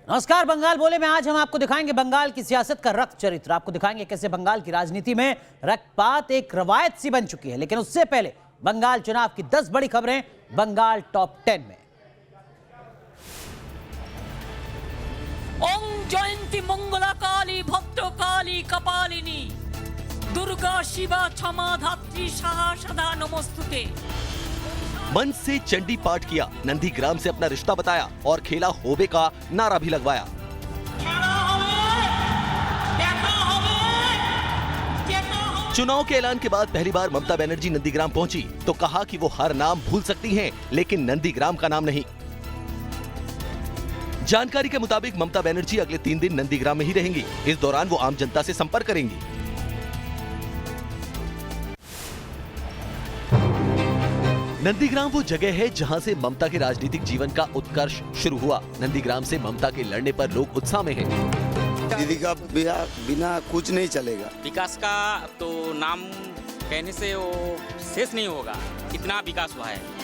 नमस्कार, बंगाल बोले में आज हम आपको दिखाएंगे बंगाल की सियासत का रक्त चरित्र। आपको दिखाएंगे कैसे बंगाल की राजनीति में रक्तपात एक रवायत सी बन चुकी है। लेकिन उससे पहले बंगाल चुनाव की 10 बड़ी खबरें बंगाल टॉप 10 में। ओम जयंती मंगला काली भक्त काली कपालिनी दुर्गा शिवा क्षमा धात्री सहा सदा नमस्तुते। मंच से चंडी पाठ किया, नंदीग्राम से अपना रिश्ता बताया और खेला होबे का नारा भी लगवाया। चुनाव के ऐलान के बाद पहली बार ममता बनर्जी नंदीग्राम पहुंची तो कहा कि वो हर नाम भूल सकती हैं, लेकिन नंदीग्राम का नाम नहीं। जानकारी के मुताबिक ममता बनर्जी अगले 3 दिन नंदीग्राम में ही रहेंगी। इस दौरान वो आम जनता से संपर्क करेंगी। नंदीग्राम वो जगह है जहां से ममता के राजनीतिक जीवन का उत्कर्ष शुरू हुआ। नंदीग्राम से ममता के लड़ने पर लोग उत्साह में हैं। दीदी का बिना कुछ नहीं चलेगा। विकास का तो नाम कहने से वो शेष नहीं होगा, इतना विकास हुआ है।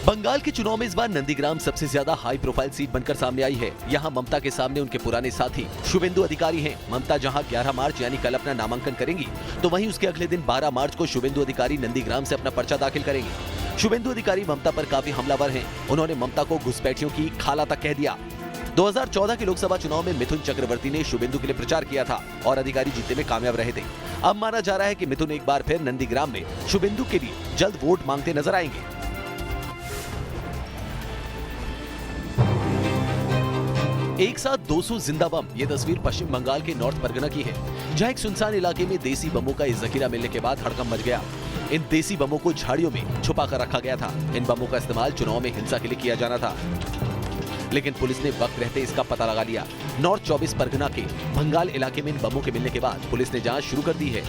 बंगाल के चुनाव में इस बार नंदीग्राम सबसे ज्यादा हाई प्रोफाइल सीट बनकर सामने आई है। यहाँ ममता के सामने उनके पुराने साथी शुभेंदु अधिकारी हैं। ममता जहाँ 11 मार्च यानी कल अपना नामांकन करेंगी, तो वहीं उसके अगले दिन 12 मार्च को शुभेंदु अधिकारी नंदीग्राम से अपना पर्चा दाखिल करेंगे। शुभेंदु अधिकारी ममता पर काफी हमलावर हैं। उन्होंने ममता को घुसपैठियों की खाला तक कह दिया। 2014 के लोकसभा चुनाव में मिथुन चक्रवर्ती ने शुभेंदु के लिए प्रचार किया था और अधिकारी जीतने में कामयाब रहे थे। अब माना जा रहा है कि मिथुन एक बार फिर नंदीग्राम में शुभेंदु के लिए जल्द वोट मांगते नजर आएंगे। एक साथ 200 जिंदा बम, ये तस्वीर पश्चिम बंगाल के नॉर्थ परगना की है, जहां एक सुनसान इलाके में देसी बमों का जखीरा मिलने के बाद हड़कंप मच गया। इन देसी बमों को झाड़ियों में छुपा कर रखा गया था। इन बमों का इस्तेमाल चुनाव में हिंसा के लिए किया जाना था, लेकिन पुलिस ने वक्त रहते इसका पता लगा लिया। नॉर्थ 24 परगना के भंगाल इलाके में इन बमों के मिलने के बाद पुलिस ने जांच शुरू कर दी है।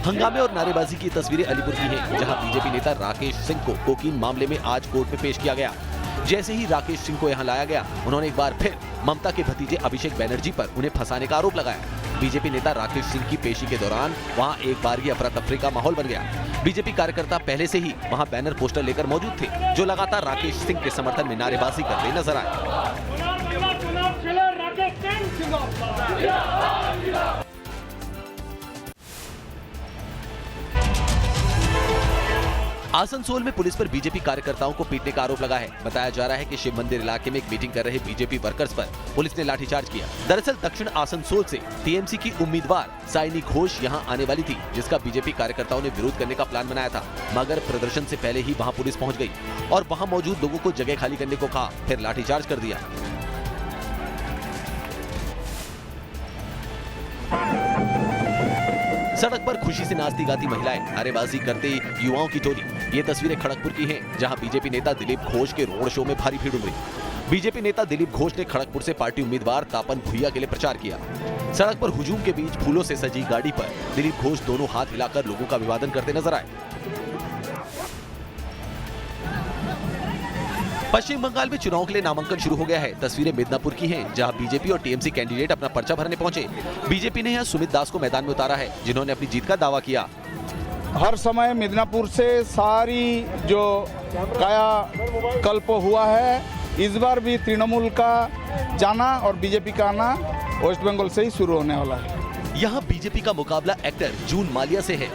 हंगामे और नारेबाजी की तस्वीरें अलीपुर की हैं, जहां बीजेपी नेता राकेश सिंह को कोकीन मामले में आज कोर्ट में पेश किया गया। जैसे ही राकेश सिंह को यहां लाया गया, उन्होंने एक बार फिर ममता के भतीजे अभिषेक बनर्जी पर उन्हें फंसाने का आरोप लगाया। बीजेपी नेता राकेश सिंह की पेशी के दौरान वहां एक बार ही अफरा तफरी का माहौल बन गया। बीजेपी कार्यकर्ता पहले से ही वहां बैनर पोस्टर लेकर मौजूद थे, जो लगातार राकेश सिंह के समर्थन में नारेबाजी करते नजर आए। आसनसोल में पुलिस पर बीजेपी कार्यकर्ताओं को पीटने का आरोप लगा है। बताया जा रहा है कि शिव मंदिर इलाके में एक मीटिंग कर रहे बीजेपी वर्कर्स पर पुलिस ने लाठीचार्ज किया। दरअसल दक्षिण आसनसोल से टीएमसी की उम्मीदवार साइनी घोष यहां आने वाली थी, जिसका बीजेपी कार्यकर्ताओं ने विरोध करने का प्लान बनाया था, मगर प्रदर्शन से पहले ही वहां पुलिस पहुंच गई और वहां मौजूद लोगों को जगह खाली करने को कहा, फिर लाठीचार्ज कर दिया। सड़क पर खुशी से नाचती गाती महिलाएं, नारेबाजी करते युवाओं की टोली। ये तस्वीरें खड़गपुर की हैं, जहां बीजेपी नेता दिलीप घोष के रोड शो में भारी भीड़ उमड़ी। बीजेपी नेता दिलीप घोष ने खड़गपुर से पार्टी उम्मीदवार तापन भुइया के लिए प्रचार किया। सड़क पर हुजूम के बीच फूलों से सजी गाड़ी पर दिलीप घोष दोनों हाथ हिलाकर लोगों का अभिवादन करते नजर आए। पश्चिम बंगाल में चुनाव के लिए नामांकन शुरू हो गया है। तस्वीरें मिदनापुर की हैं, जहां बीजेपी और टीएमसी कैंडिडेट अपना पर्चा भरने पहुंचे। बीजेपी ने यहां सुमित दास को मैदान में उतारा है, जिन्होंने अपनी जीत का दावा किया। हर समय मिदनापुर से सारी जो काया कल्प हुआ है, इस बार भी तृणमूल का जाना और बीजेपी का आना वेस्ट बंगाल से ही शुरू होने वाला है। यहाँ बीजेपी का मुकाबला एक्टर जून मालिया से है।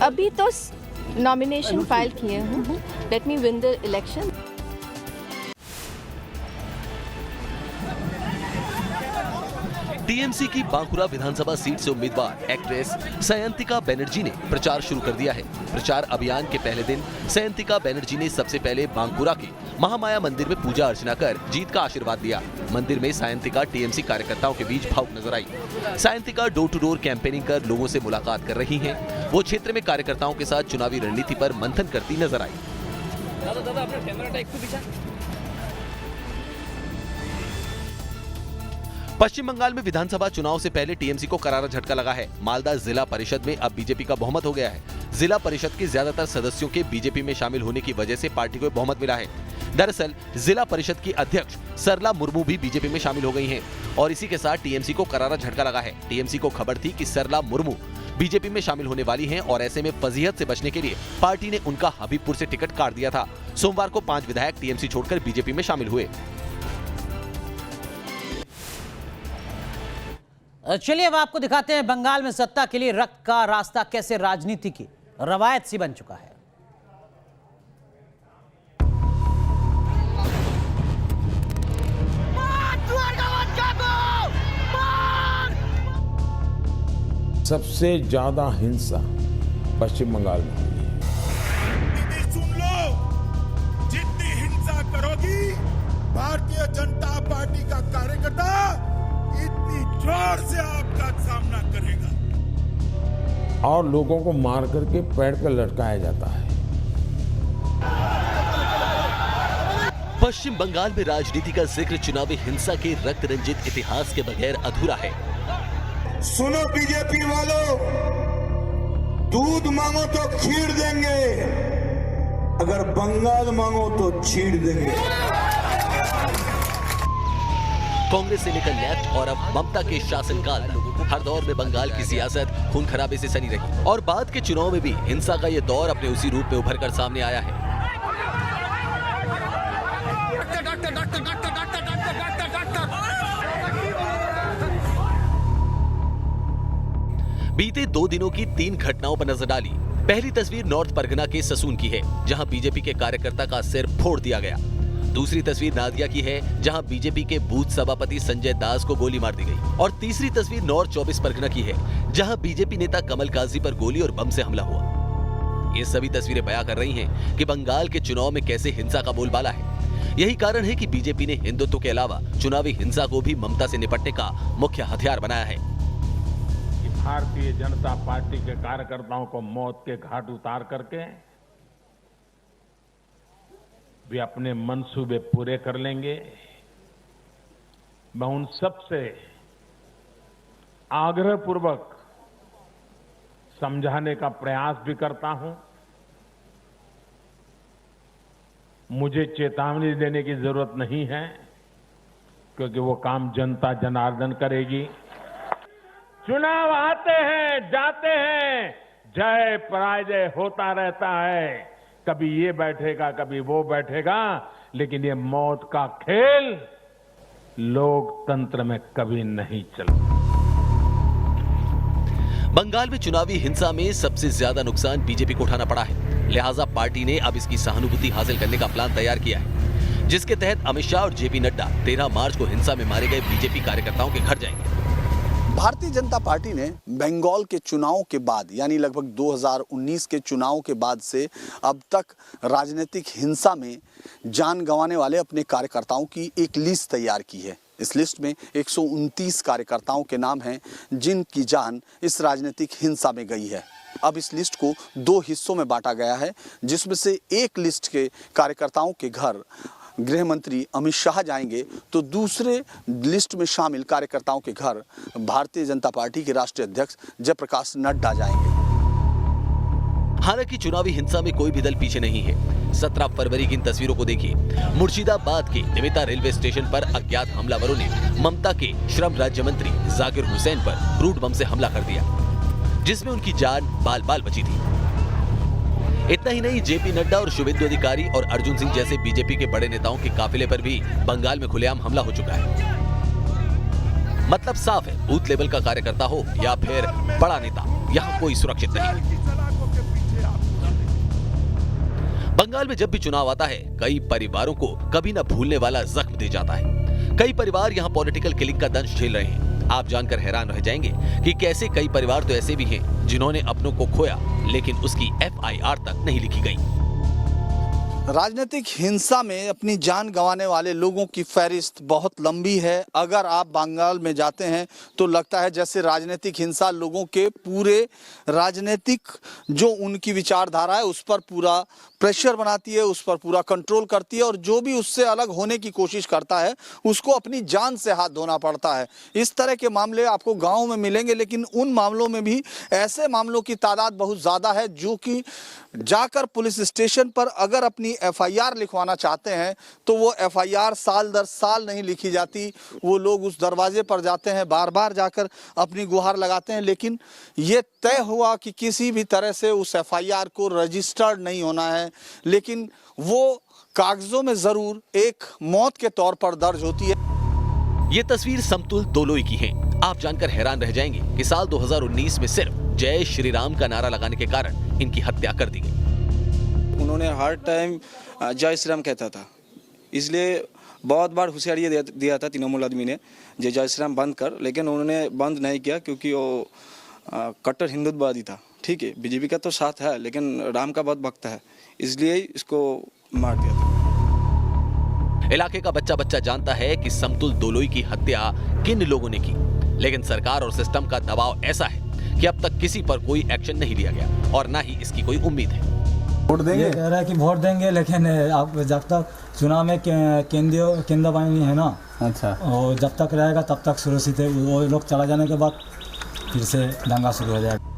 अभी तो नॉमिनेशन फाइल किए हूँ। Let me win the election. TMC की बांकुरा विधानसभा सीट से उम्मीदवार एक्ट्रेस सयंतिका बनर्जी ने प्रचार शुरू कर दिया है। प्रचार अभियान के पहले दिन सयंतिका बनर्जी ने सबसे पहले बांकुरा के महामाया मंदिर में पूजा अर्चना कर जीत का आशीर्वाद दिया। मंदिर में सयंतिका टीएमसी कार्यकर्ताओं के बीच भावुक नजर आई। Sayantika door to door campaigning कर लोगों से मुलाकात कर रही हैं। वो क्षेत्र में कार्यकर्ताओं के साथ चुनावी रणनीति पर मंथन करती नजर आई। पश्चिम बंगाल में विधानसभा चुनाव से पहले टीएमसी को करारा झटका लगा है। मालदा जिला परिषद में अब बीजेपी का बहुमत हो गया है। जिला परिषद के ज्यादातर सदस्यों के बीजेपी में शामिल होने की वजह से पार्टी को बहुमत मिला है। दरअसल जिला परिषद की अध्यक्ष सरला मुर्मू भी बीजेपी में शामिल हो गई हैं और इसी के साथ टीएमसी को करारा झटका लगा है। टीएमसी को खबर थी कि सरला मुर्मू बीजेपी में शामिल होने वाली हैं और ऐसे में फजीहत से बचने के लिए पार्टी ने उनका हबीबपुर से टिकट काट दिया था। सोमवार को 5 विधायक टीएमसी छोड़कर बीजेपी में शामिल हुए। चलिए अब आपको दिखाते हैं बंगाल में सत्ता के लिए रक्त का रास्ता कैसे राजनीति की रवायत सी बन चुका है। सबसे ज्यादा हिंसा पश्चिम बंगाल में हुई है। दीदी सुन लो, जितनी हिंसा करोगी भारतीय जनता पार्टी का कार्यकर्ता इतनी जोर से आपका सामना करेगा। और लोगों को मार करके पेड़ पर लटकाया जाता है। पश्चिम बंगाल में राजनीति का जिक्र चुनावी हिंसा के रक्त रंजित इतिहास के बगैर अधूरा है। सुनो बीजेपी वालों, दूध मांगो तो खीर देंगे, अगर बंगाल मांगो तो छीड़ देंगे। कांग्रेस से लेकर लेफ्ट और अब ममता के शासनकाल तक हर दौर में बंगाल की सियासत खून खराबे से सनी रही और बाद के चुनाव में भी हिंसा का ये दौर अपने उसी रूप में उभर कर सामने आया है। बीते 2 दिनों की 3 घटनाओं पर नजर डाली। पहली तस्वीर नॉर्थ परगना के ससून की है, जहां बीजेपी के कार्यकर्ता का सिर फोड़ दिया गया। दूसरी तस्वीर नादिया की है, जहां बीजेपी के बूथ सभापति संजय दास को गोली मार दी गई। और तीसरी तस्वीर नॉर्थ 24 परगना की है, जहां बीजेपी नेता कमल काजी पर गोली और बम से हमला हुआ। ये सभी तस्वीरें बयां कर रही हैं कि बंगाल के चुनाव में कैसे हिंसा का बोलबाला है। यही कारण है कि बीजेपी ने हिंदुत्व के अलावा चुनावी हिंसा को भी ममता से निपटने का मुख्य हथियार बनाया है। भारतीय जनता पार्टी के कार्यकर्ताओं को मौत के घाट उतार करके वे अपने मंसूबे पूरे कर लेंगे। मैं उन सबसे आग्रहपूर्वक समझाने का प्रयास भी करता हूं। मुझे चेतावनी देने की जरूरत नहीं है, क्योंकि वो काम जनता जनार्दन करेगी। चुनाव आते हैं जाते हैं, जय पराजय होता रहता है। कभी ये बैठेगा कभी वो बैठेगा, लेकिन ये मौत का खेल लोकतंत्र में कभी नहीं चलेगा। बंगाल में चुनावी हिंसा में सबसे ज्यादा नुकसान बीजेपी को उठाना पड़ा है, लिहाजा पार्टी ने अब इसकी सहानुभूति हासिल करने का प्लान तैयार किया है, जिसके तहत अमित शाह और जेपी नड्डा 13 मार्च को हिंसा में मारे गए बीजेपी कार्यकर्ताओं के घर जाएंगे। भारतीय जनता पार्टी ने बंगाल के चुनाव के बाद यानी लगभग 2019 के चुनाव के बाद से अब तक राजनीतिक हिंसा में जान गंवाने वाले अपने कार्यकर्ताओं की एक लिस्ट तैयार की है। इस लिस्ट में 129 कार्यकर्ताओं के नाम हैं जिनकी जान इस राजनीतिक हिंसा में गई है। अब इस लिस्ट को 2 हिस्सों में बांटा गया है, जिसमें से एक लिस्ट के कार्यकर्ताओं के घर गृह मंत्री अमित शाह जाएंगे, तो दूसरे लिस्ट में शामिल कार्यकर्ताओं के घर भारतीय जनता पार्टी के राष्ट्रीय अध्यक्ष जयप्रकाश नड्डा जाएंगे। हालांकि चुनावी हिंसा में कोई भी दल पीछे नहीं है। 17 फरवरी की इन तस्वीरों को देखिए। मुर्शिदाबाद के निमिता रेलवे स्टेशन पर अज्ञात हमलावरों ने ममता के श्रम राज्य मंत्री जाकिर हुसैन पर क्रूड बम से हमला कर दिया, जिसमें उनकी जान बाल बाल बची थी। इतना ही नहीं, जेपी नड्डा और शुभेंदु अधिकारी और अर्जुन सिंह जैसे बीजेपी के बड़े नेताओं के काफिले पर भी बंगाल में खुलेआम हमला हो चुका है। मतलब साफ है, बूथ लेवल का कार्यकर्ता हो या फिर बड़ा नेता, यहाँ कोई सुरक्षित नहीं। बंगाल में जब भी चुनाव आता है, कई परिवारों को कभी न भूलने वाला जख्म दे जाता है। कई परिवार यहाँ पॉलिटिकल किलिंग का दंश झेल रहे हैं। आप जानकर हैरान रह जाएंगे कि कैसे कई परिवार तो ऐसे भी हैं जिन्होंने अपनों को खोया, लेकिन उसकी FIR तक नहीं लिखी गई। राजनीतिक हिंसा में अपनी जान गंवाने वाले लोगों की फहरिस्त बहुत लंबी है। अगर आप बंगाल में जाते हैं तो लगता है जैसे राजनीतिक हिंसा लोगों के पूरे राजनीतिक जो उनकी विचारधारा है उस पर पूरा प्रेशर बनाती है, उस पर पूरा कंट्रोल करती है, और जो भी उससे अलग होने की कोशिश करता है उसको अपनी जान से हाथ धोना पड़ता है। इस तरह के मामले आपको गाँव में मिलेंगे, लेकिन उन मामलों में भी ऐसे मामलों की तादाद बहुत ज़्यादा है जो कि जाकर पुलिस स्टेशन पर अगर अपनी एफआईआर लिखवाना चाहते हैं तो वो एफआईआर साल दर साल नहीं लिखी जाती। वो लोग उस दरवाजे पर जाते हैं, बार बार जाकर अपनी गुहार लगाते हैं, लेकिन ये तय हुआ कि किसी भी तरह से उस एफआईआर को रजिस्टर्ड नहीं होना है, लेकिन वो कागजों में जरूर एक मौत के तौर पर दर्ज होती है। ये तस्वीर समतुल दोलोई की है। आप जानकर हैरान रह जाएंगे कि साल 2019 में सिर्फ जय श्री राम का नारा लगाने के कारण इनकी हत्या कर दी गई। उन्होंने हर टाइम जय श्री राम कहता था, इसलिए बहुत बार होशियारी दिया था तृणमूल आदमी ने जय श्री राम बंद कर, लेकिन उन्होंने बंद नहीं किया क्योंकि वो कट्टर हिंदुत्ववादी था। ठीक है, बीजेपी का तो साथ है लेकिन राम का बहुत भक्त है, इसलिए इसको मार दिया था। इलाके का बच्चा बच्चा जानता है कि समतुल दोलोई की हत्या किन लोगों ने की, लेकिन सरकार और सिस्टम का दबाव ऐसा है कि अब तक किसी पर कोई एक्शन नहीं लिया गया और ना ही इसकी कोई उम्मीद है। वोट देंगे, ये कह रहा है कि वोट देंगे, लेकिन आप जब तक चुनाव में केंद्र बाहिनी है ना, अच्छा, और जब तक रहेगा तब तक सुरक्षित है। वो लोग चला जाने के बाद फिर से दंगा शुरू हो जाएगा।